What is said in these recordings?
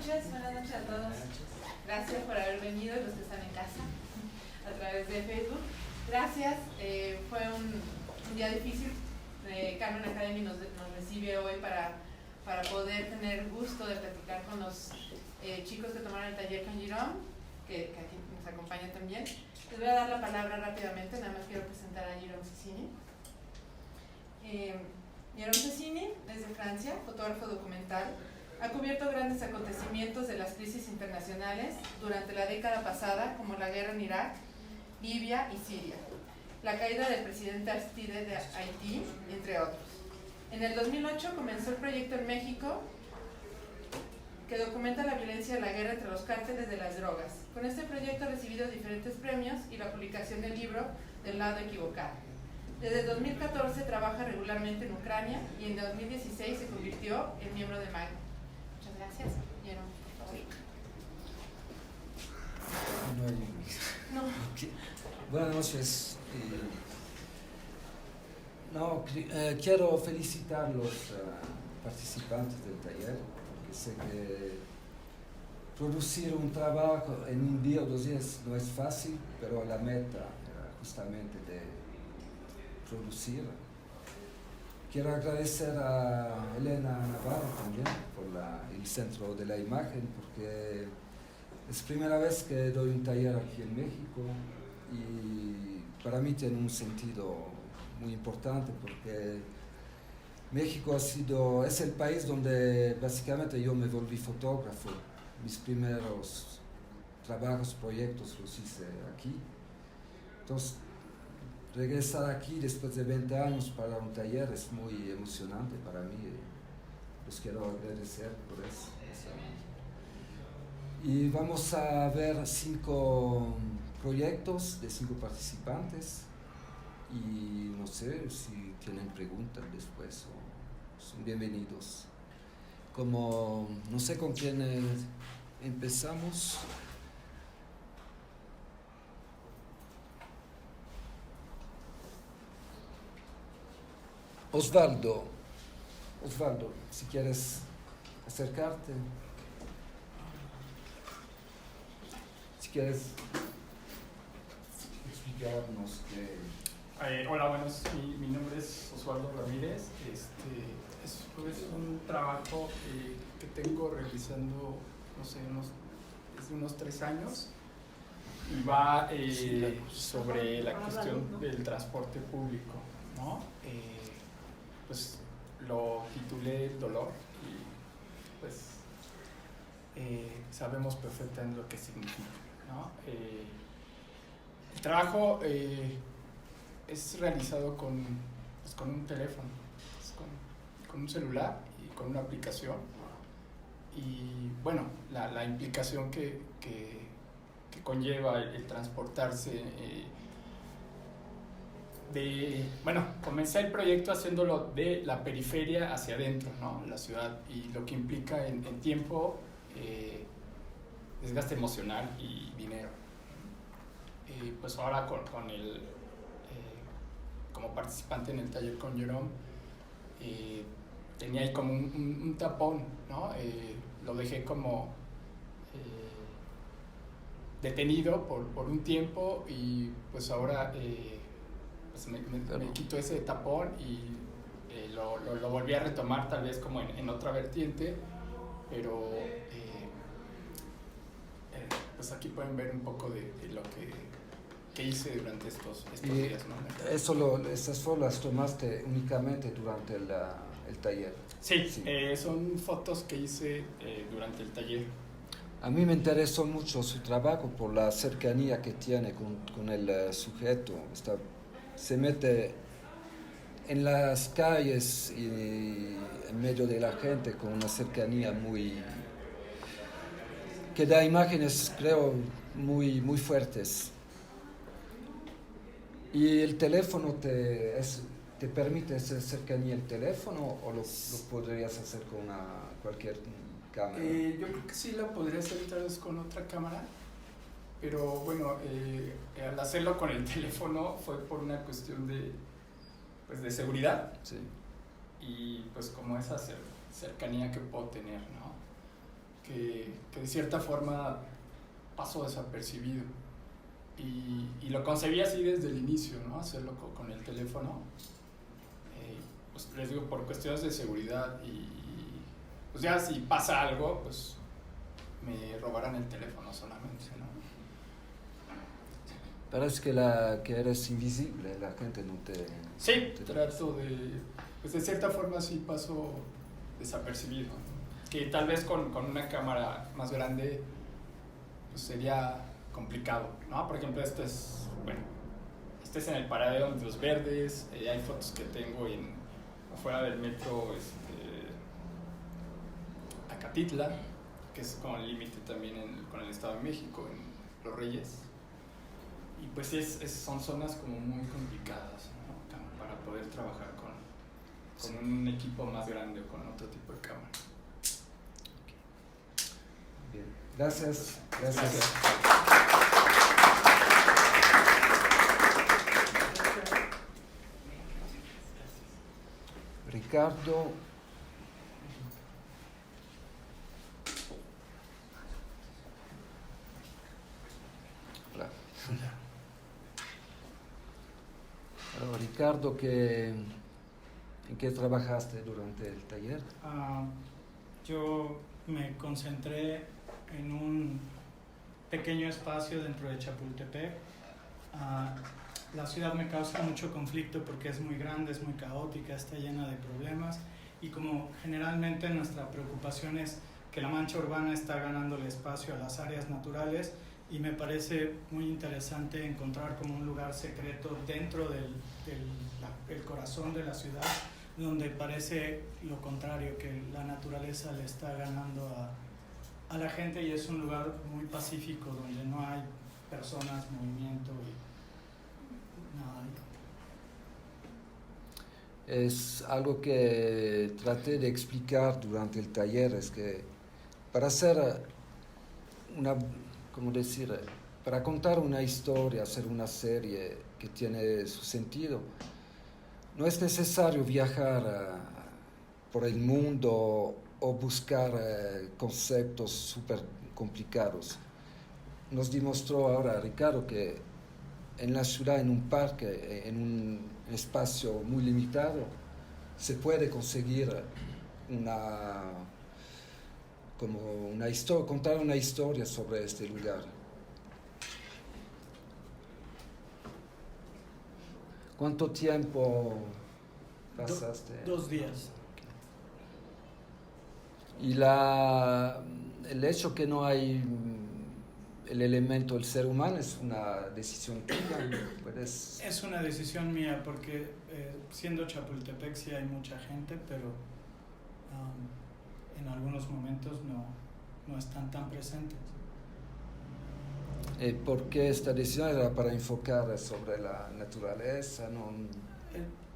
buenas noches a todos. Gracias por haber venido, los que están en casa, a través de Facebook. Gracias, fue un día difícil. Carmen Academy nos recibe hoy para poder tener gusto de platicar con los chicos que tomaron el taller con Jerome, que aquí nos acompaña también. Les voy a dar la palabra rápidamente, nada más quiero presentar a Jerome Cecchini. Jerome Cecchini es de Francia, fotógrafo documental. Ha cubierto grandes acontecimientos de las crisis internacionales durante la década pasada, como la guerra en Irak, Libia y Siria, la caída del presidente Aristide de Haití, entre otros. En el 2008 comenzó el proyecto en México que documenta la violencia de la guerra entre los cárteles de las drogas. Con este proyecto ha recibido diferentes premios y la publicación del libro Del lado equivocado. Desde 2014 trabaja regularmente en Ucrania y en 2016 se convirtió en miembro de Magna. Muchas gracias. Jerome, por favor. No. Okay. Buenas noches. Quiero felicitar a los participantes del taller, porque sé que producir un trabajo en un día o 2 días no es fácil, pero la meta era justamente de producir. Quiero agradecer a Elena Navarro también por el Centro de la Imagen, porque es la primera vez que doy un taller aquí en México y para mí tiene un sentido muy importante porque México es el país donde básicamente yo me volví fotógrafo. Mis primeros trabajos, proyectos los hice aquí. Entonces, regresar aquí después de 20 años para un taller es muy emocionante para mí. Los quiero agradecer por eso. Y vamos a ver 5 proyectos de 5 participantes y no sé si tienen preguntas después o son bienvenidos. Como no sé con quién empezamos. Osvaldo, si quieres acercarte. Si quieres explicarnos qué... Hola, buenos. Mi nombre es Osvaldo Ramírez. Es un trabajo que tengo realizando, no sé, desde unos 3 años y va sobre la cuestión del transporte público, ¿no? Pues lo titulé El dolor y pues sabemos perfectamente lo que significa, ¿no? El trabajo es realizado con un teléfono, con un celular y con una aplicación. Y bueno, la implicación que conlleva el transportarse comencé el proyecto haciéndolo de la periferia hacia adentro, ¿no? La ciudad, y lo que implica en tiempo, desgaste emocional y dinero. Pues ahora como participante en el taller con Jerome, tenía ahí como un tapón, ¿no? Lo dejé como detenido por un tiempo y pues ahora pues me quito ese tapón y lo volví a retomar tal vez como en otra vertiente, pero pues aquí pueden ver un poco de lo que hice durante estos días, ¿no? Esas fotos las tomaste únicamente durante el taller. Sí. Son fotos que hice durante el taller. A mí me interesó mucho su trabajo por la cercanía que tiene con el sujeto. Se mete en las calles y en medio de la gente con una cercanía que da imágenes, creo, muy, muy fuertes. ¿Y el teléfono te permite esa cercanía el teléfono o lo podrías hacer con cualquier cámara? Yo creo que sí la podría hacer tal vez con otra cámara, pero bueno, al hacerlo con el teléfono fue por una cuestión de seguridad. Sí. Y pues como esa cercanía que puedo tener, ¿no? que de cierta forma pasó desapercibido. Y lo concebí así desde el inicio, ¿no? Hacerlo con el teléfono. Pues les digo, por cuestiones de seguridad y pues ya si pasa algo, pues me robarán el teléfono solamente, ¿no? Parece que eres invisible, la gente no te... Sí, trato de... Pues de cierta forma sí paso desapercibido, ¿no? Que tal vez con una cámara más grande pues sería complicado, ¿no? Por ejemplo, este es en el paradero de los Verdes, hay fotos que tengo afuera del metro Acatitla, que es como el límite también con el Estado de México, en Los Reyes. Y pues son zonas como muy complicadas, ¿no? Para poder trabajar con un equipo más grande o con otro tipo de cámara. Bien. Gracias. Ricardo. Hola. Alors, Ricardo, ¿en qué trabajaste durante el taller? Yo me concentré en un pequeño espacio dentro de Chapultepec. La ciudad me causa mucho conflicto porque es muy grande, es muy caótica, está llena de problemas, y como generalmente nuestra preocupación es que la mancha urbana está ganando el espacio a las áreas naturales, y me parece muy interesante encontrar como un lugar secreto dentro del corazón de la ciudad, donde parece lo contrario, que la naturaleza le está ganando a la gente, y es un lugar muy pacífico donde no hay personas, movimiento y nada. Es algo que traté de explicar durante el taller, es que para hacer para contar una historia, hacer una serie que tiene su sentido, no es necesario viajar por el mundo o buscar conceptos súper complicados. Nos demostró ahora Ricardo que en la ciudad, en un parque, en un espacio muy limitado, se puede conseguir contar una historia sobre este lugar. ¿Cuánto tiempo pasaste? 2 días. Y el hecho que no hay el elemento del ser humano es una decisión tuya. Es una decisión mía porque siendo Chapultepec sí hay mucha gente, pero en algunos momentos no están tan presentes. ¿Por qué esta decisión era para enfocar sobre la naturaleza?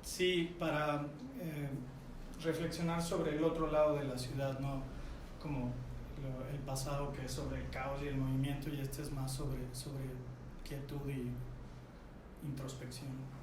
Sí, para reflexionar sobre el otro lado de la ciudad, no como el pasado, que es sobre el caos y el movimiento, y este es más sobre quietud y introspección.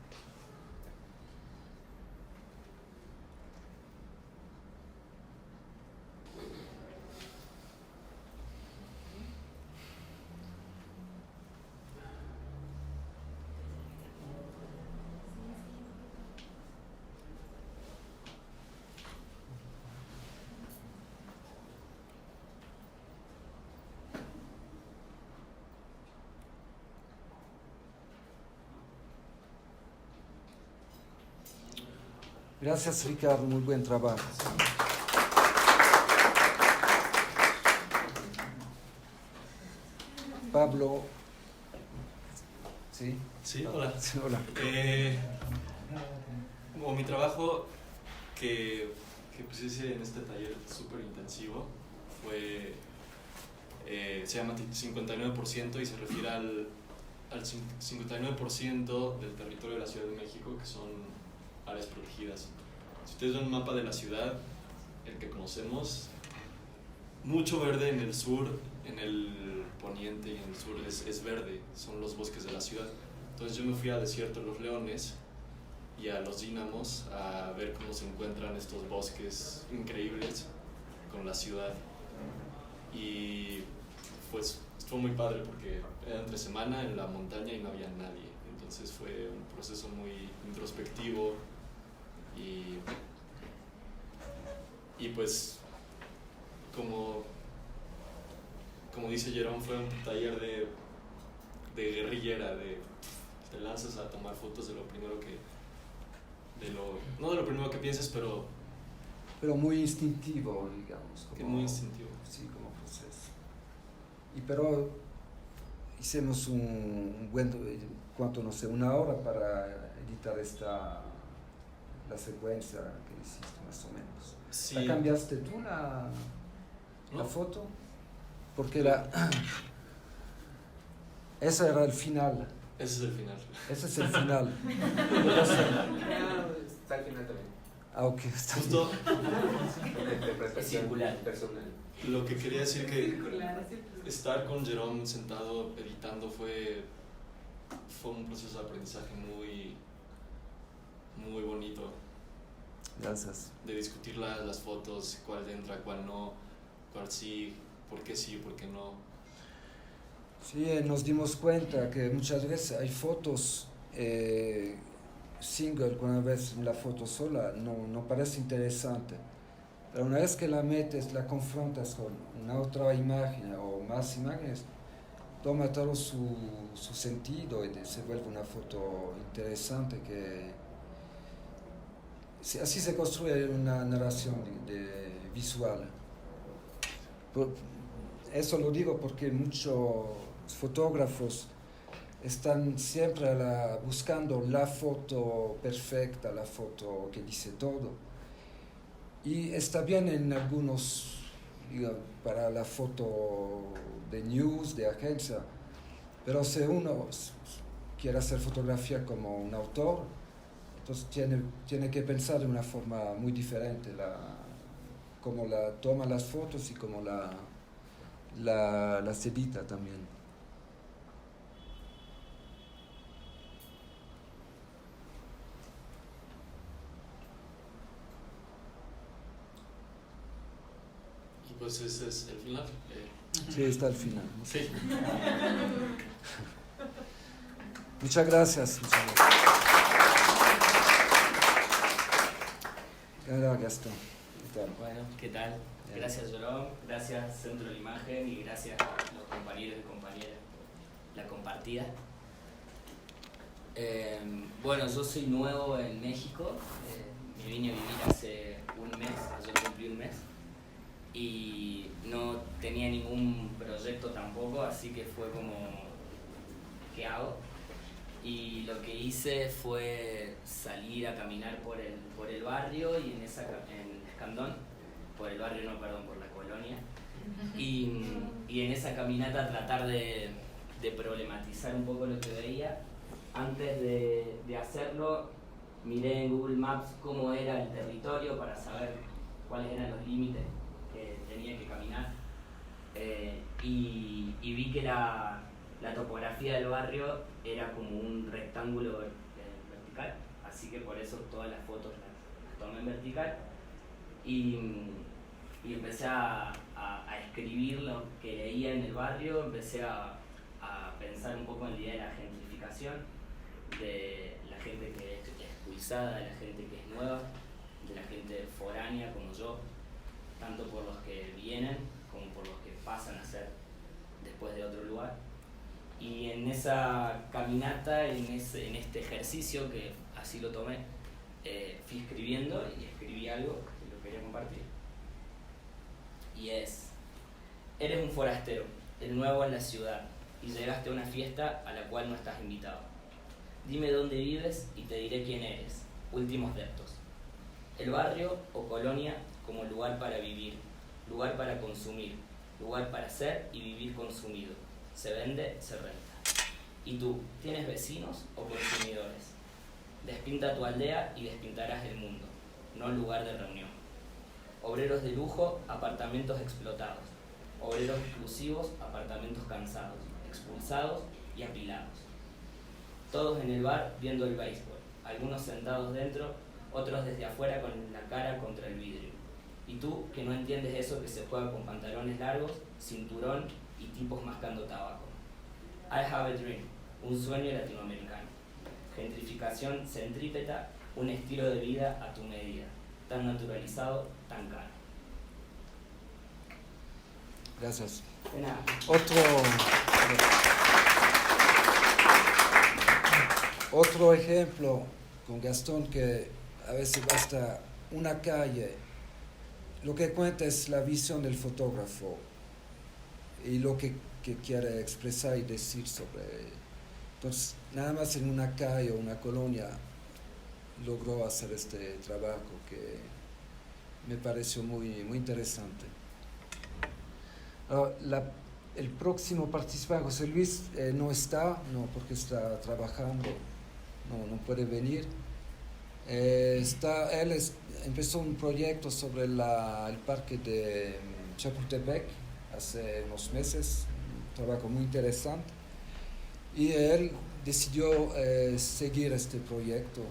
Gracias, Ricardo, muy buen trabajo. Pablo. ¿Sí? Sí, hola. Sí, hola. Como mi trabajo que pues hice en este taller súper intensivo se llama 59% y se refiere al 59% del territorio de la Ciudad de México, que son áreas protegidas. Si ustedes ven un mapa de la ciudad, el que conocemos, mucho verde en el sur, en el poniente y en el sur es verde, son los bosques de la ciudad. Entonces yo me fui a Desierto de los Leones y a Los Dínamos a ver cómo se encuentran estos bosques increíbles con la ciudad. y pues estuvo muy padre porque era entre semana en la montaña y no había nadie, entonces fue un proceso muy introspectivo y pues como dice Jerome, fue un taller de guerrillera, te lanzas a tomar fotos de lo primero no de lo primero que pienses, pero muy instintivo, digamos. muy instintivo. Sí, como proceso. Pero hicimos un buen, ¿cuánto? No sé, 1 hora para editar la secuencia que hiciste más o menos. Sí. ¿La cambiaste tú la foto? Porque ese era el final. Ese es el final. Ese es el final. Está al final también. Ah, ok. Está Justo Es circular, personal. lo que quería decir que estar con Jerome sentado editando fue un proceso de aprendizaje muy, muy bonito. Gracias. De discutir las fotos, cuál entra, cuál no, cuál sí, por qué no. Sí, nos dimos cuenta que muchas veces hay fotos single, cuando ves la foto sola no parece interesante, pero una vez que la metes, la confrontas con una otra imagen o más imágenes, toma todo su sentido y se vuelve una foto interesante así se construye una narración visual. Eso lo digo porque muchos fotógrafos están siempre buscando la foto perfecta, la foto que dice todo. Y está bien en algunos, para la foto de news, de agencia, pero si uno quiere hacer fotografía como un autor, entonces tiene que pensar de una forma muy diferente cómo toma las fotos y cómo las edita también. Y pues ese es el final. Sí, está al final. Sí. Muchas gracias. Hola, Gastón. ¿Qué tal? Bueno, ¿qué tal? Gracias, Jerome, gracias Centro de la Imagen y gracias a los compañeros y compañeras la compartida. Bueno, yo soy nuevo en México, me vine a vivir hace un mes, ayer cumplí un mes y no tenía ningún proyecto tampoco, así que fue como, ¿qué hago? Y lo que hice fue salir a caminar por el barrio y en Escandón, por el barrio no, perdón, por la colonia, y en esa caminata tratar de problematizar un poco lo que veía. Antes de hacerlo, miré en Google Maps cómo era el territorio para saber cuáles eran los límites que tenía que caminar, y vi que la topografía del barrio era como un rectángulo vertical, así que por eso todas las fotos las tomé en vertical y empecé a escribir lo que leía en el barrio, empecé a pensar un poco en la idea de la gentrificación, de la gente que es expulsada, de la gente que es nueva, de la gente foránea como yo, tanto por los que vienen como por los que pasan a ser después de otro lugar. Y en esa caminata, en este ejercicio, que así lo tomé, fui escribiendo y escribí algo que lo quería compartir. Y eres un forastero, el nuevo en la ciudad, y llegaste a una fiesta a la cual no estás invitado. Dime dónde vives y te diré quién eres. Últimos datos. El barrio o colonia como lugar para vivir, lugar para consumir, lugar para ser y vivir consumido. Se vende, se renta. ¿Y tú, tienes vecinos o consumidores? Despinta tu aldea y despintarás el mundo, no lugar de reunión. Obreros de lujo, apartamentos explotados. Obreros exclusivos, apartamentos cansados, expulsados y apilados. Todos en el bar viendo el béisbol, algunos sentados dentro, otros desde afuera con la cara contra el vidrio. Y tú, que no entiendes eso que se juega con pantalones largos, cinturón y tipos mascando tabaco. I have a dream, un sueño latinoamericano. Gentrificación centrípeta, un estilo de vida a tu medida, tan naturalizado, tan caro. Gracias. De nada. Otro ejemplo con Gastón, que a veces basta una calle. Lo que cuenta es la visión del fotógrafo y lo que quiere expresar y decir sobre. Entonces, nada más en una calle o una colonia logró hacer este trabajo que me pareció muy, muy interesante. El próximo participante, José Luis, no está, no, porque está trabajando, no puede venir. Empezó un proyecto sobre el parque de Chapultepec hace unos meses, un trabajo muy interesante, y él decidió seguir este proyecto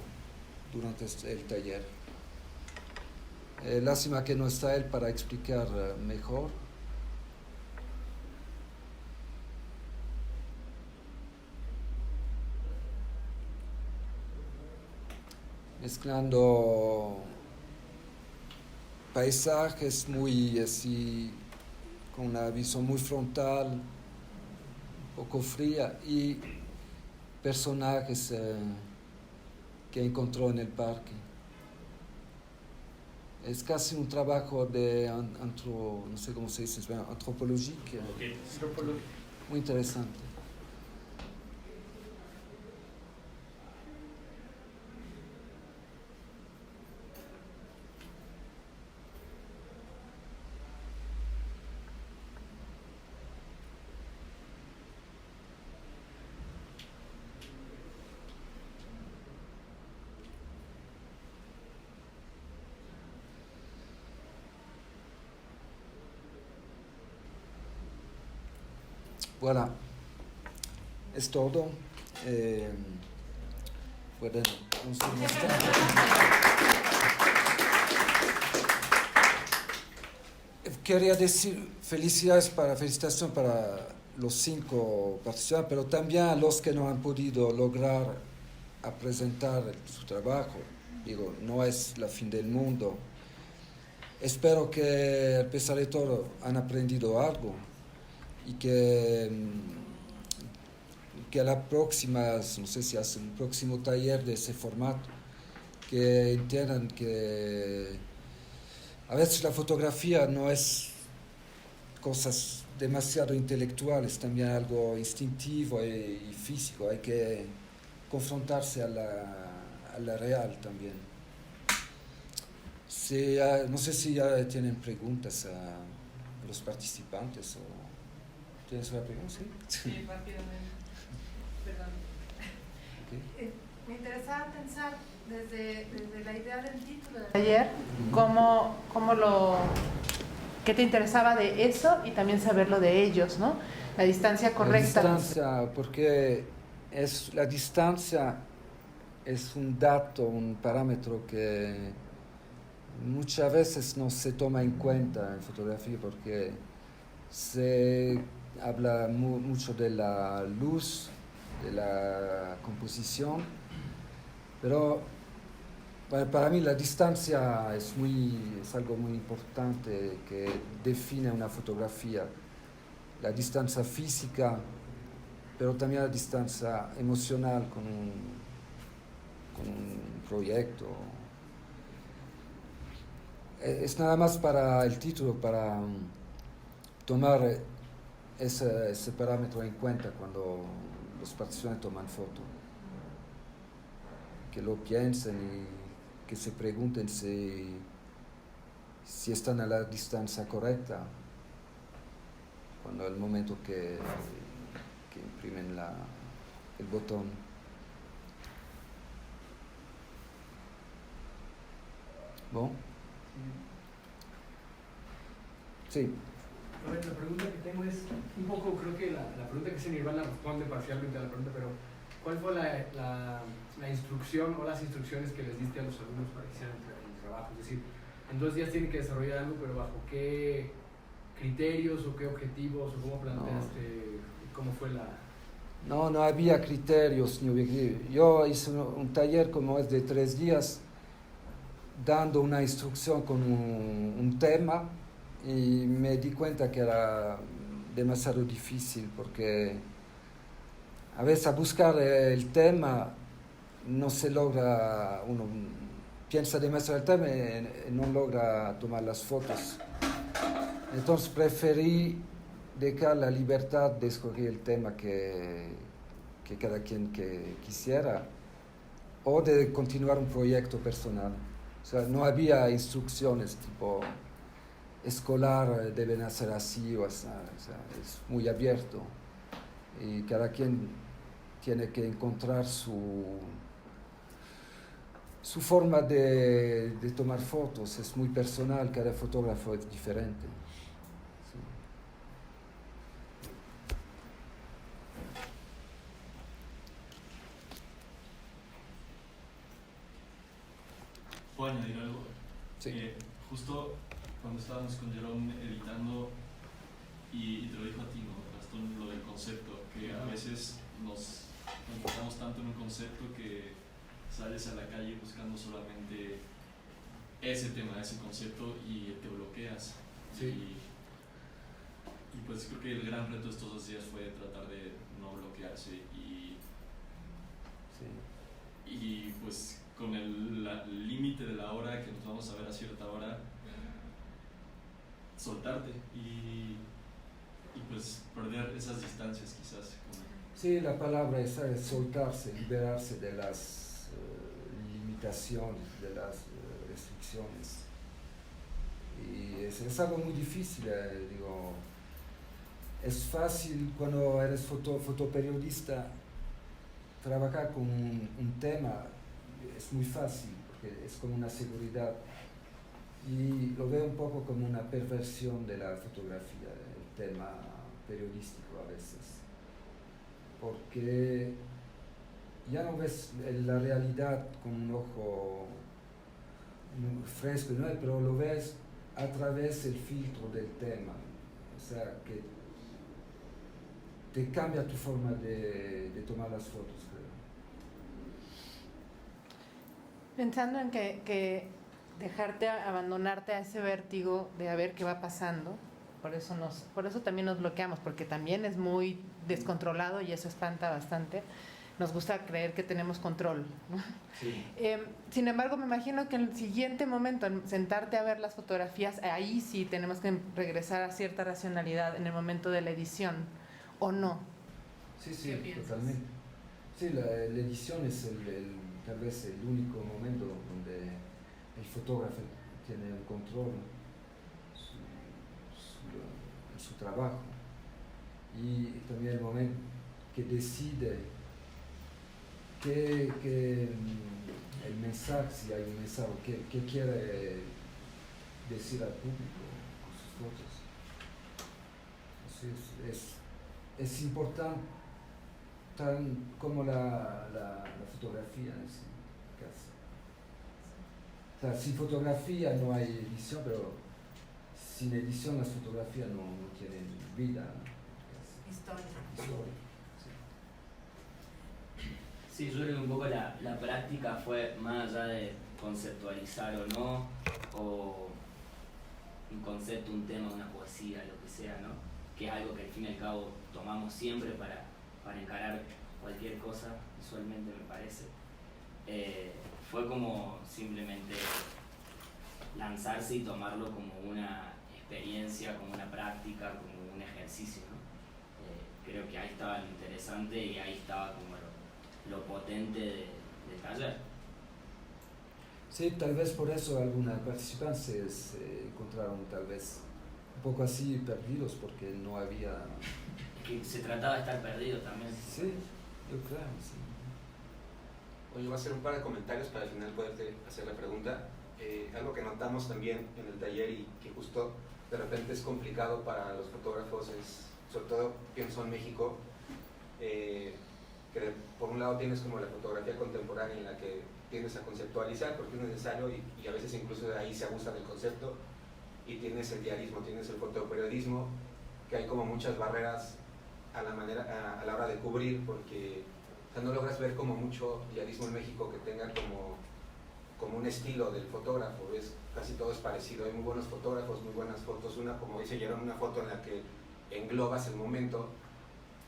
durante el taller. Lástima que no está él para explicar mejor. Mezclando paisajes muy así, con una visión muy frontal, un poco fría, y personajes que encontró en el parque. Es casi un trabajo de no sé cómo se dice, antropológico, muy interesante. Voilà, es todo. Pueden Quería decir felicitación para los 5 participantes, pero también a los que no han podido lograr a presentar su trabajo. Digo, no es la fin del mundo. Espero que a pesar de todo han aprendido algo y que a la próxima, no sé si hacen un próximo taller de ese formato, que entiendan que a veces la fotografía no es cosas demasiado intelectuales, también algo instintivo y físico, hay que confrontarse a la real también. No sé si ya tienen preguntas a los participantes o... ¿Tienes una pregunta? Sí, rápidamente. Perdón. Okay. Me interesaba pensar desde la idea del título del taller, ¿qué te interesaba de eso y también saberlo de ellos, ¿no? La distancia correcta. La distancia, porque la distancia es un dato, un parámetro que muchas veces no se toma en cuenta en fotografía, porque se habla mucho de la luz, de la composición, pero para mí la distancia es algo muy importante que define una fotografía. La distancia física, pero también la distancia emocional con un proyecto. Es nada más para el título, para tomar ese parámetro en cuenta cuando los participantes toman foto. Que lo piensen y que se pregunten si están a la distancia correcta cuando el momento que imprimen el botón. ¿Bon? Sí. A ver, la pregunta que tengo es un poco, creo que la pregunta que se Nirvana responde parcialmente a la pregunta, pero ¿cuál fue la instrucción o las instrucciones que les diste a los alumnos para que hicieran el trabajo? Es decir, en 2 días tienen que desarrollar algo, pero ¿bajo qué criterios o qué objetivos o cómo planteaste, cómo fue la...? No, no había criterios ni objetivos. Yo hice un taller como es de 3 días, dando una instrucción con un tema, y me di cuenta que era demasiado difícil, porque a veces a buscar el tema no se logra, uno piensa demasiado el tema y no logra tomar las fotos. Entonces preferí dejar la libertad de escoger el tema que cada quien que quisiera, o de continuar un proyecto personal. O sea, no había instrucciones tipo escolar, deben hacer así o así. O sea, es muy abierto y cada quien tiene que encontrar su forma de tomar fotos. Es muy personal, cada fotógrafo es diferente. Sí. ¿Puedo añadir algo? Sí. Justo cuando estábamos con Jerome editando, y te lo dijo a ti, ¿no, Gastón? Lo del concepto, que a veces nos enfocamos tanto en un concepto que sales a la calle buscando solamente ese tema, ese concepto, y te bloqueas. Sí. Y pues creo que el gran reto de estos 2 días fue tratar de no bloquearse y pues con el límite de la hora que nos vamos a ver a cierta hora, soltarte y pues perder esas distancias quizás. Sí, la palabra esa es soltarse, liberarse de las limitaciones, de las restricciones. Y es algo muy difícil, digo. Es fácil cuando eres fotoperiodista trabajar con un tema, es muy fácil porque es como una seguridad, y lo veo un poco como una perversión de la fotografía, el tema periodístico a veces, porque ya no ves la realidad con un ojo fresco, ¿no? Pero lo ves a través del filtro del tema, o sea que te cambia tu forma de tomar las fotos, creo. Pensando en que dejarte, abandonarte a ese vértigo de a ver qué va pasando, por eso también nos bloqueamos, porque también es muy descontrolado y eso espanta bastante. Nos gusta creer que tenemos control, ¿no? Sí. Sin embargo, me imagino que en el siguiente momento, en sentarte a ver las fotografías, ahí sí tenemos que regresar a cierta racionalidad en el momento de la edición, ¿o no? Sí, totalmente. Sí, la edición es tal vez el único momento donde el fotógrafo tiene el control en su trabajo, y también el momento que decide que el mensaje, si hay un mensaje, que quiere decir al público con sus fotos. Entonces, es importante tan como la fotografía en ese caso. O sea, sin fotografía no hay edición, pero sin edición las fotografías no tienen vida, ¿no? Historia. Sí, yo creo que un poco la práctica fue más allá de conceptualizar o no, o un concepto, un tema, una poesía, lo que sea, ¿no? Que es algo que al fin y al cabo tomamos siempre para encarar cualquier cosa visualmente, me parece. Fue como simplemente lanzarse y tomarlo como una experiencia, como una práctica, como un ejercicio, ¿no? Creo que ahí estaba lo interesante y ahí estaba como lo potente del taller. Sí, tal vez por eso algunos participantes se encontraron tal vez un poco así perdidos, porque no había... Que se trataba de estar perdido también. Sí, yo creo, sí. Oye, voy a hacer un par de comentarios para al final poderte hacer la pregunta. Algo que notamos también en el taller y que justo de repente es complicado para los fotógrafos es, sobre todo pienso en México, que por un lado tienes como la fotografía contemporánea en la que tiendes a conceptualizar porque es necesario y a veces incluso de ahí se abusa del concepto, y tienes el diarismo, tienes el fotoperiodismo, que hay como muchas barreras a la hora de cubrir, porque o sea, no logras ver como mucho diarismo en México que tenga como un estilo del fotógrafo, casi todo es parecido, hay muy buenos fotógrafos, muy buenas fotos, una como dice Jerome, una foto en la que englobas el momento,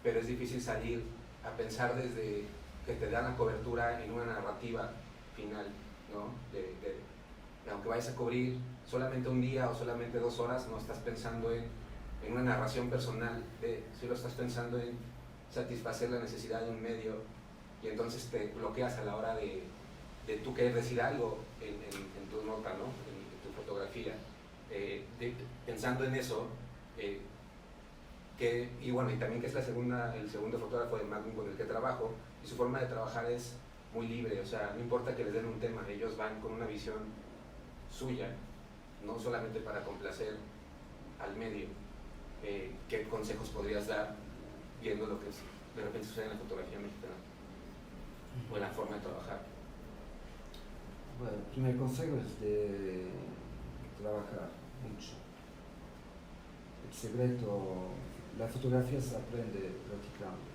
pero es difícil salir a pensar desde que te dan la cobertura en una narrativa final, ¿no? Aunque vayas a cubrir solamente un día o solamente 2 horas, no estás pensando en una narración personal, solo estás pensando en satisfacer la necesidad de un medio, y entonces te bloqueas a la hora de tú querer decir algo en tu nota, ¿no? En tu fotografía. Pensando en eso, y bueno, y también que es el segundo fotógrafo de Magnum con el que trabajo, y su forma de trabajar es muy libre, o sea, no importa que les den un tema, ellos van con una visión suya, no solamente para complacer al medio. ¿Qué consejos podrías dar viendo lo que de repente sucede en la fotografía mexicana o en la forma de trabajar? Bueno, el primer consejo es de trabajar mucho. El secreto, la fotografía se aprende practicando.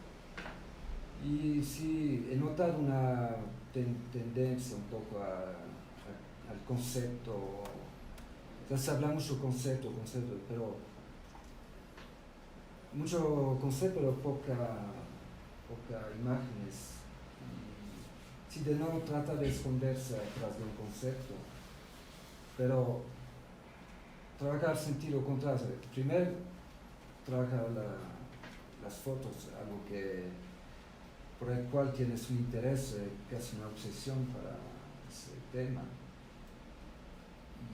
Y sí, he notado una tendencia un poco al concepto. Entonces habla mucho concepto, pero mucho concepto, pero poca imágenes. Sí, de no trata de esconderse atrás de un concepto, pero trabajar sentido contrario. Primero, trabajar las fotos, algo por el cual tienes un interés, casi una obsesión para ese tema. Y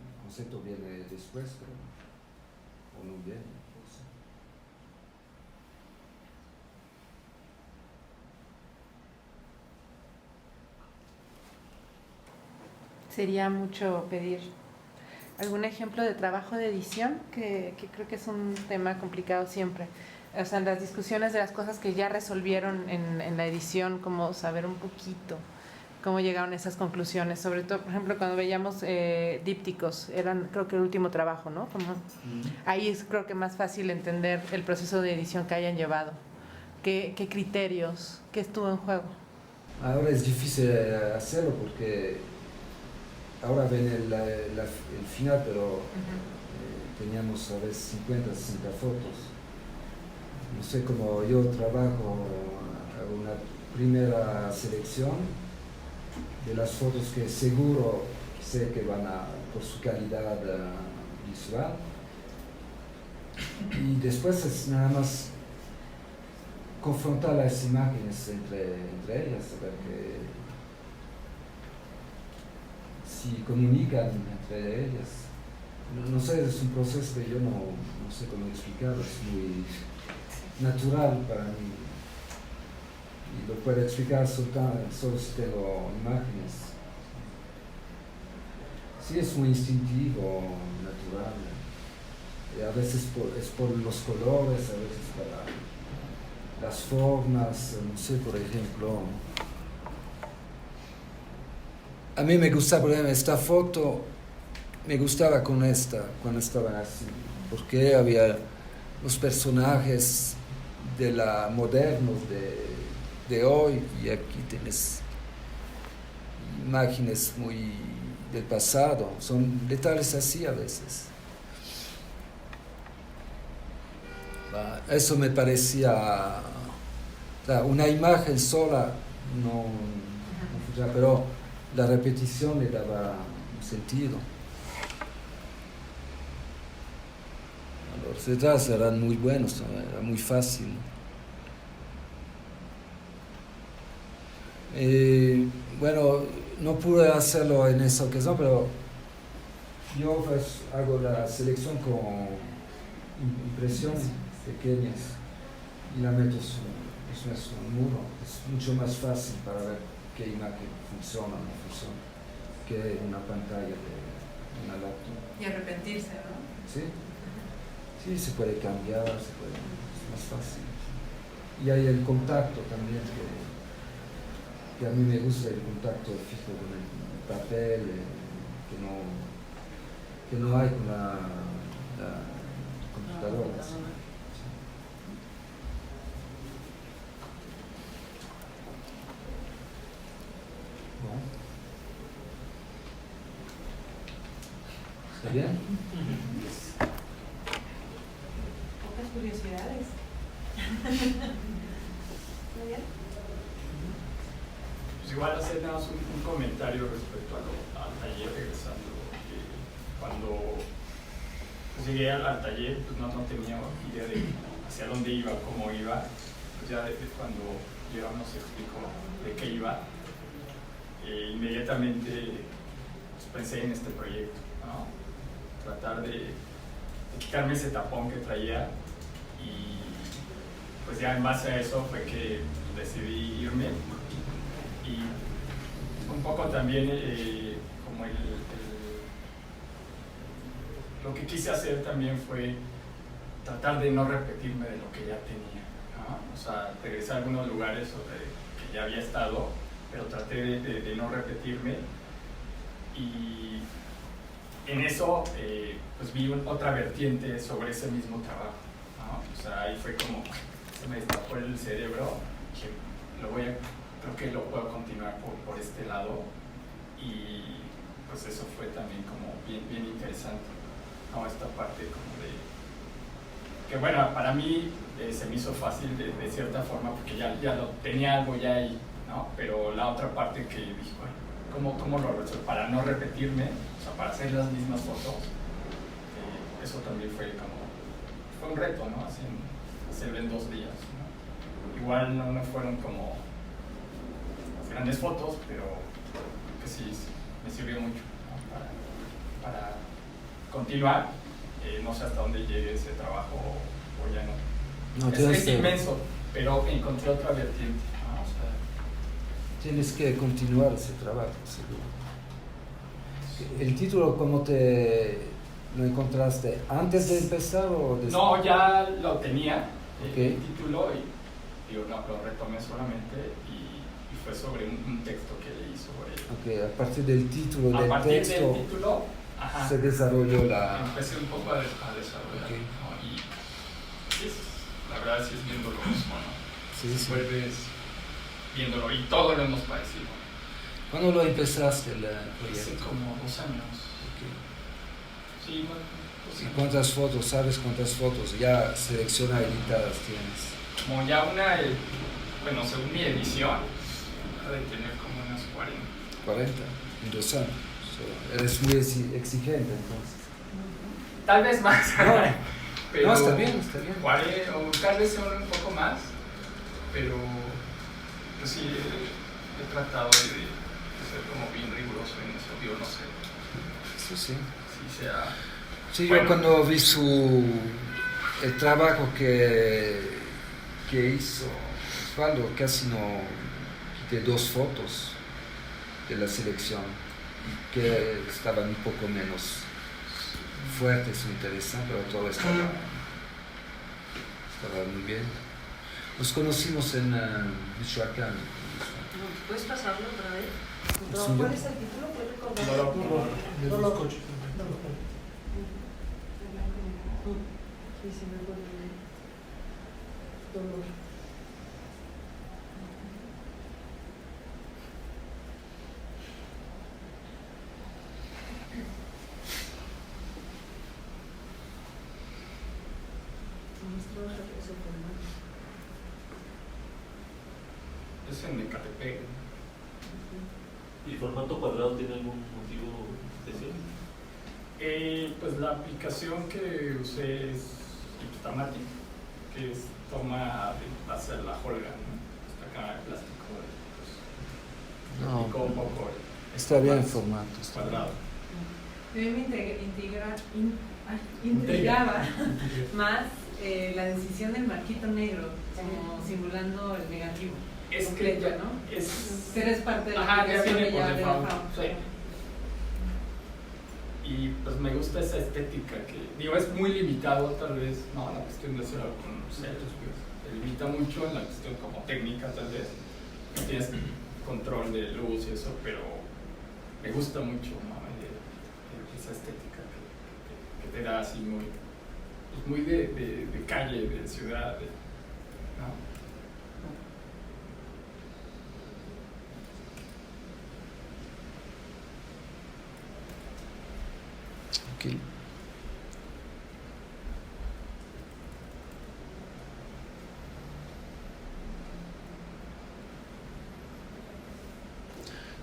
el concepto viene después, pero, o no viene. Sería mucho pedir algún ejemplo de trabajo de edición, que creo que es un tema complicado siempre. O sea, en las discusiones de las cosas que ya resolvieron en la edición, como saber un poquito cómo llegaron a esas conclusiones. Sobre todo, por ejemplo, cuando veíamos dípticos, eran creo que el último trabajo, ¿no? Ahí es creo que más fácil entender el proceso de edición que hayan llevado. ¿Qué criterios? ¿Qué estuvo en juego? Ahora es difícil hacerlo porque ahora ven el final, pero teníamos a veces 50, 60 fotos. No sé cómo yo trabajo, hago una primera selección de las fotos que seguro sé que van por su calidad visual, y después es nada más confrontar las imágenes entre ellas, saber si comunican entre ellas. No sé, es un proceso que yo no sé cómo explicarlo, es muy natural para mí. Y lo puedo explicar solo si tengo imágenes. Sí, es muy instintivo, natural. Y a veces es por los colores, a veces para las formas, no sé, por ejemplo. A mí me gusta, por ejemplo, esta foto, me gustaba con esta, cuando estaban así, porque había los personajes modernos de hoy, y aquí tienes imágenes muy del pasado, son detalles así a veces. Eso me parecía, una imagen sola no funciona, pero la repetición le daba un sentido. Los detalles eran muy buenos, era muy fácil. Bueno, no pude hacerlo en esa ocasión, pero yo pues hago la selección con impresiones pequeñas y la meto en un muro. Es mucho más fácil para ver qué imagen funciona o no funciona que una pantalla de una laptop. Y arrepentirse, ¿no? Sí, se puede cambiar, es más fácil. Y hay el contacto también, que a mí me gusta el contacto fijo con el papel, que no hay con la computadora. Sí. Bueno. ¿Está bien? Pocas curiosidades. Muy bien. Pues igual hacer nada más un comentario respecto al taller, regresando. Cuando pues, llegué al taller, pues no tenía idea de hacia dónde iba, cómo iba. Pues ya desde cuando Gerard nos explicó de qué iba, inmediatamente pues, pensé en este proyecto, ¿no? Tratar de quitarme ese tapón que traía, y pues ya en base a eso fue que decidí irme. Y un poco también como lo que quise hacer también fue tratar de no repetirme de lo que ya tenía, ¿no? O sea, regresar a algunos lugares que ya había estado, pero traté de no repetirme, y en eso pues vi otra vertiente sobre ese mismo trabajo, ¿no? O sea, ahí fue como se me destapó el cerebro, que creo que lo puedo continuar por este lado, y pues eso fue también como bien interesante, ¿no? Esta parte como de que bueno, para mí se me hizo fácil de cierta forma porque ya lo tenía algo ya ahí, ¿no? Pero la otra parte que dije, bueno, ¿cómo lo resuelvo? Para no repetirme, o sea, para hacer las mismas fotos, eso también fue un reto, ¿no? Hacerlo en 2 días, ¿no? Igual no fueron como las grandes fotos, pero que sí me sirvió mucho, ¿no? Para continuar. No sé hasta dónde llegue ese trabajo o ya no. Es inmenso, pero encontré otra vertiente, ¿no? O sea, tienes que continuar ese trabajo, seguro. ¿El título cómo lo encontraste? ¿Antes de empezar o después? No, ya lo tenía, Okay. el título, y digo, no, lo retomé solamente, y fue sobre un texto que leí sobre él. Okay. A partir del título A del partir texto del título, ajá, se desarrolló la... empecé un poco a desarrollar, Okay. ¿no? Y sí, la verdad sí es bien doloroso, ¿no? Sí, sí. Vuelves viéndolo, y todo lo hemos padecido. ¿Cuándo lo empezaste el Hace proyecto? como 2 años. Okay. Sí, ¿Y cuántas fotos, sabes cuántas fotos ya seleccionadas, editadas tienes? como ya bueno, según mi edición, ha de tener como unas 40. 40, en 2 años. Eres muy exigente entonces. Tal vez más. No, pero no, está bien, está bien. 40, o tal vez sea un poco más, pero pues sí, he tratado de ser como bien riguroso en eso, digo, no sé. Eso sí. Si sea... Sí, bueno, yo cuando vi el trabajo que hizo Osvaldo, casi no quité 2 fotos de la selección, que estaban un poco menos fuertes o interesantes, pero todo estaba muy bien. Nos conocimos en Michoacán. ¿Puedes pasarlo otra vez? Sí, ¿Cuál es el título? ¿Puedes recordar? Dolor. Sí, sí, me acuerdo de Dolor. Vamos a trabajar ese formato. es en Ecatepec. ¿Y formato cuadrado tiene algún motivo especial? Pues la aplicación que usé es Ipstamatic, que es toma de base de la holga, ¿no? Esta cámara de plástico, pues, No, aplicó un poco está bien el más formato. Está bien. cuadrado. A mí me intrigaba más la decisión del marquito negro, como simulando el negativo. Es completo, que ¿no? es... Pero es parte de la Ajá, ya aplicación viene y por ya de default, default. sí. Y pues me gusta esa estética que, digo, es muy limitado tal vez, no, la cuestión de hacer algo con ceros, pues, te limita mucho en la cuestión como técnica tal vez, no tienes control de luz y eso, pero me gusta mucho, ¿no? Esa estética que te da así muy, pues muy de calle, de ciudad, ¿no? Okay.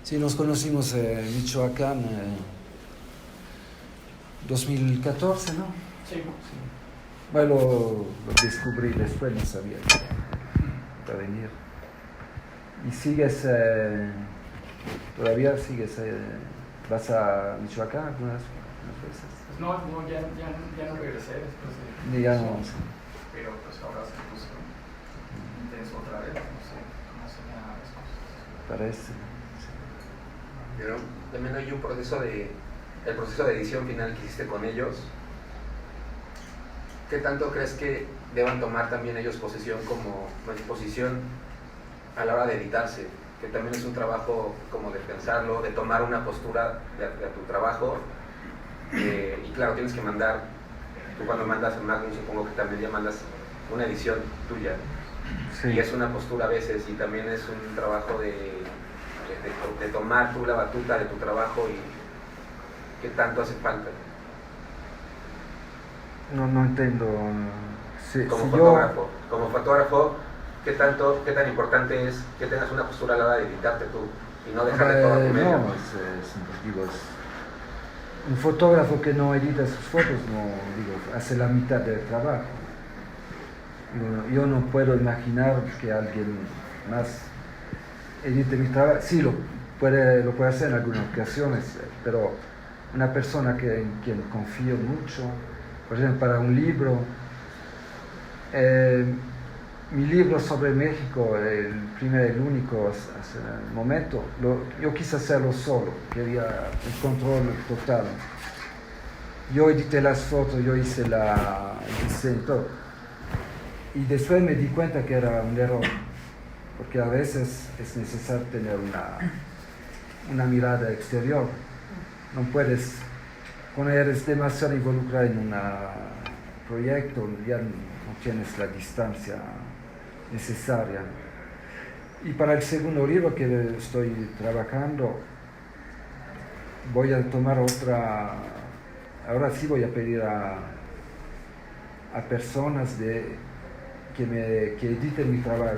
Sí, nos conocimos en Michoacán 2014, ¿no? Sí. Bueno, lo descubrí después, no sabía que iba a venir. ¿Y sigues, todavía sigues, vas a Michoacán algunas veces? No, ya no regresé después de... Ya no. Pero pues ahora se puso intenso otra vez, no sé cómo se llaman las cosas. Parece. Pero también hay un proceso el proceso de edición final que hiciste con ellos. ¿Qué tanto crees que deban tomar también ellos posición a la hora de editarse? Que también es un trabajo como de pensarlo, de tomar una postura de tu trabajo. Y claro, tienes que mandar, tú cuando mandas el Magnum supongo que también ya mandas una edición tuya. Sí. Y es una postura a veces y también es un trabajo de tomar tú la batuta de tu trabajo y qué tanto hace falta. No entiendo. Como fotógrafo, ¿qué tan importante es que tengas una postura a la hora de editarte tú y no dejar de todo a tu medio? No, un fotógrafo que no edita sus fotos hace la mitad del trabajo. Yo no puedo imaginar que alguien más edite mi trabajo. Sí, lo puede hacer en algunas ocasiones, pero una persona en quien confío mucho, por ejemplo, para un libro, mi libro sobre México, el primero y el único hasta el momento, yo quise hacerlo solo, quería el control total. Yo edité las fotos, yo hice el diseño, todo. Y después me di cuenta que era un error, porque a veces es necesario tener una mirada exterior. No puedes, cuando eres demasiado involucrado en un proyecto, ya no tienes la distancia necesaria. Y para el segundo libro que estoy trabajando, voy a tomar ahora sí voy a pedir a personas que editen mi trabajo,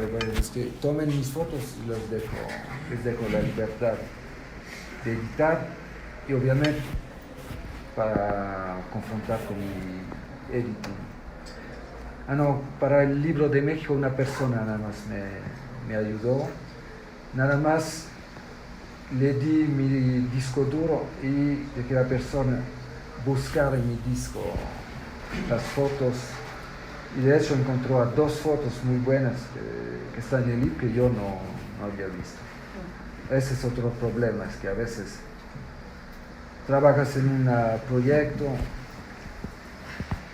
que tomen mis fotos y les dejo la libertad de editar y obviamente para confrontar con mi editing. Para el libro de México una persona nada más me ayudó, nada más le di mi disco duro y de que la persona buscara en mi disco las fotos y de hecho encontró dos fotos muy buenas que están en el libro que yo no había visto. Ese es otro problema, es que a veces trabajas en un proyecto,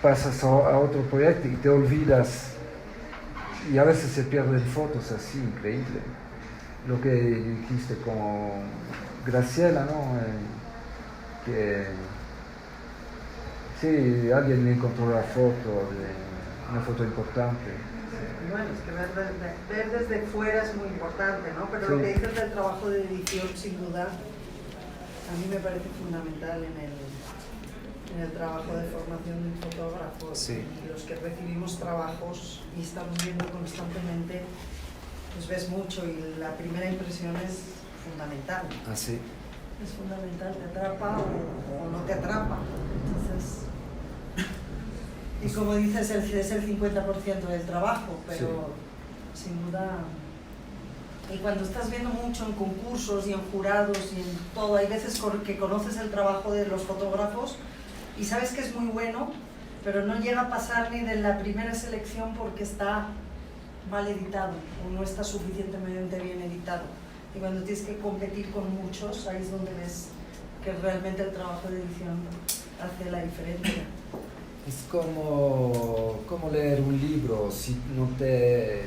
pasas a otro proyecto y te olvidas y a veces se pierden fotos así, increíble. Lo que dijiste con Graciela, ¿no? Que sí, alguien encontró la foto, una foto importante. Bueno, es que ver desde fuera es muy importante, ¿no? Pero sí. Lo que dices del trabajo de edición, sin duda, a mí me parece fundamental en el trabajo de formación de un fotógrafo. Sí. Y los que recibimos trabajos y estamos viendo constantemente, pues ves mucho y la primera impresión es fundamental. Así. Es fundamental, te atrapa o no te atrapa. Entonces, y como dices, es el 50% del trabajo, pero sí. Sin duda. Y cuando estás viendo mucho en concursos y en jurados y en todo, hay veces que conoces el trabajo de los fotógrafos y sabes que es muy bueno, pero no llega a pasar ni de la primera selección porque está mal editado o no está suficientemente bien editado. Y cuando tienes que competir con muchos, ahí es donde ves que realmente el trabajo de edición hace la diferencia. Es como leer un libro si no te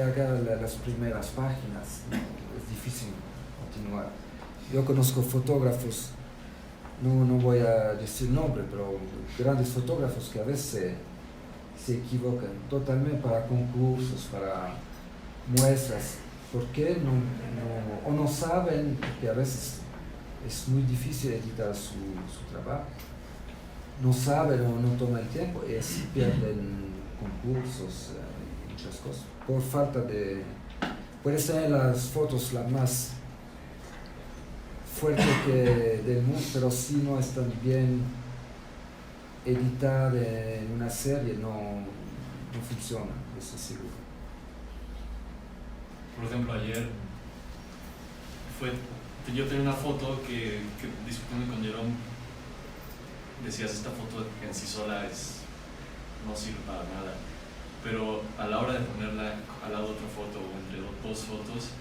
agarra las primeras páginas, ¿no? Es difícil continuar. Yo conozco fotógrafos, no voy a decir nombre, pero grandes fotógrafos que a veces se equivocan totalmente para concursos, para muestras. ¿Por qué? No saben, porque a veces es muy difícil editar su trabajo. No saben o no toman el tiempo y así pierden concursos y muchas cosas. Por falta de... Puedes tener las fotos las más fuertes del mundo, pero si no están bien editadas en una serie, no funciona, eso es seguro. Por ejemplo, ayer yo tenía una foto que discutiendo con Jerome, decías, esta foto en sí sola no sirve para nada, pero a la hora de ponerla al lado de otra foto o entre dos fotos,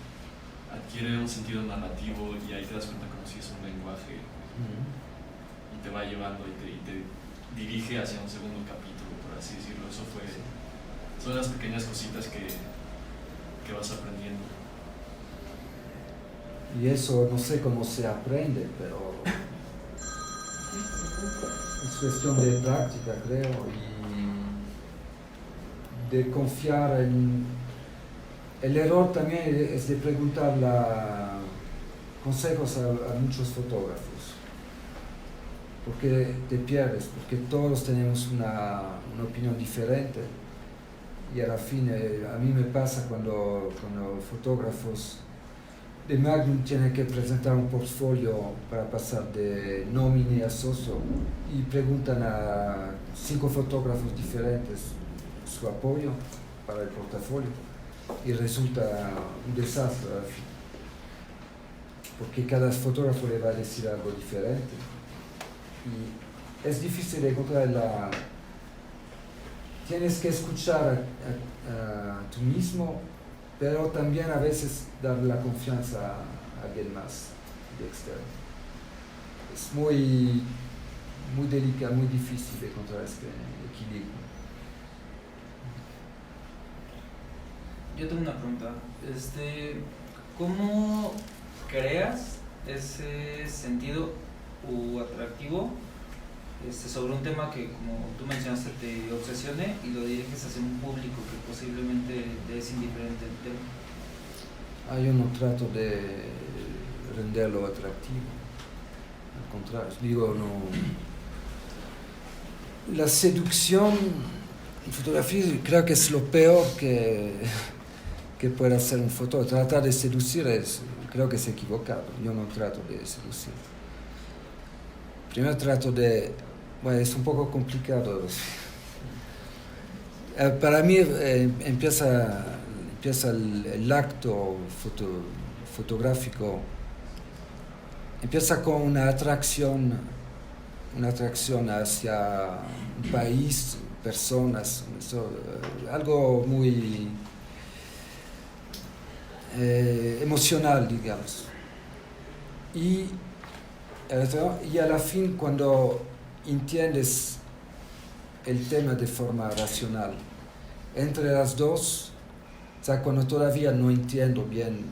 adquiere un sentido narrativo y ahí te das cuenta como si es un lenguaje y te va llevando y te dirige hacia un segundo capítulo, por así decirlo. Son las pequeñas cositas que vas aprendiendo. Y eso no sé cómo se aprende, pero es cuestión de práctica, creo, y de confiar en... El error también es de preguntar consejos a muchos fotógrafos, porque te pierdes, porque todos tenemos una opinión diferente, y a la fin a mí me pasa cuando fotógrafos de Magnum tienen que presentar un portfolio para pasar de nómine a socio y preguntan a 5 fotógrafos diferentes su apoyo para el portafolio y resulta un desastre al fin, porque cada fotógrafo le va a decir algo diferente y es difícil encontrar tienes que escuchar a tú mismo, pero también a veces dar la confianza a alguien más de externo. Es muy delicado, muy difícil de encontrar este equilibrio. Yo tengo una pregunta. ¿Cómo creas ese sentido u atractivo sobre un tema que, como tú mencionaste, te obsesione y lo diriges hacia un público que posiblemente te es indiferente el tema? Yo no trato de renderlo atractivo, al contrario, digo, la seducción en fotografía creo que es lo peor que puede hacer un fotógrafo. Tratar de seducir creo que es equivocado. Yo no trato de seducir. Primero trato de... Bueno, es un poco complicado. Para mí empieza el acto fotográfico, empieza con una atracción hacia un país, personas, algo muy emocional, digamos. Y a la fin, cuando entiendes el tema de forma racional, entre las dos, o sea, cuando todavía no entiendo bien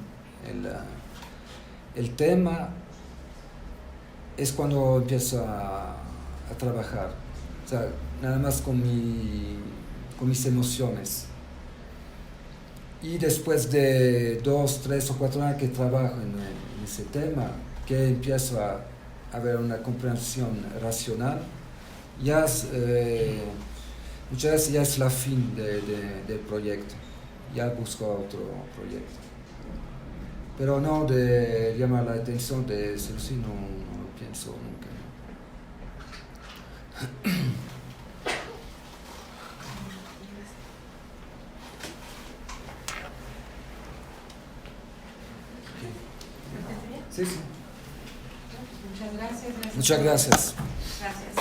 el tema, es cuando empiezo a trabajar, o sea, nada más con mis emociones. Y después de 2, 3 o 4 años que trabajo en ese tema, que empiezo a ver una comprensión racional, ya muchas veces ya es la fin del proyecto, ya busco otro proyecto. Pero no de llamar la atención de seducir, no lo pienso nunca. Sí, sí. Muchas gracias. Muchas gracias. Gracias.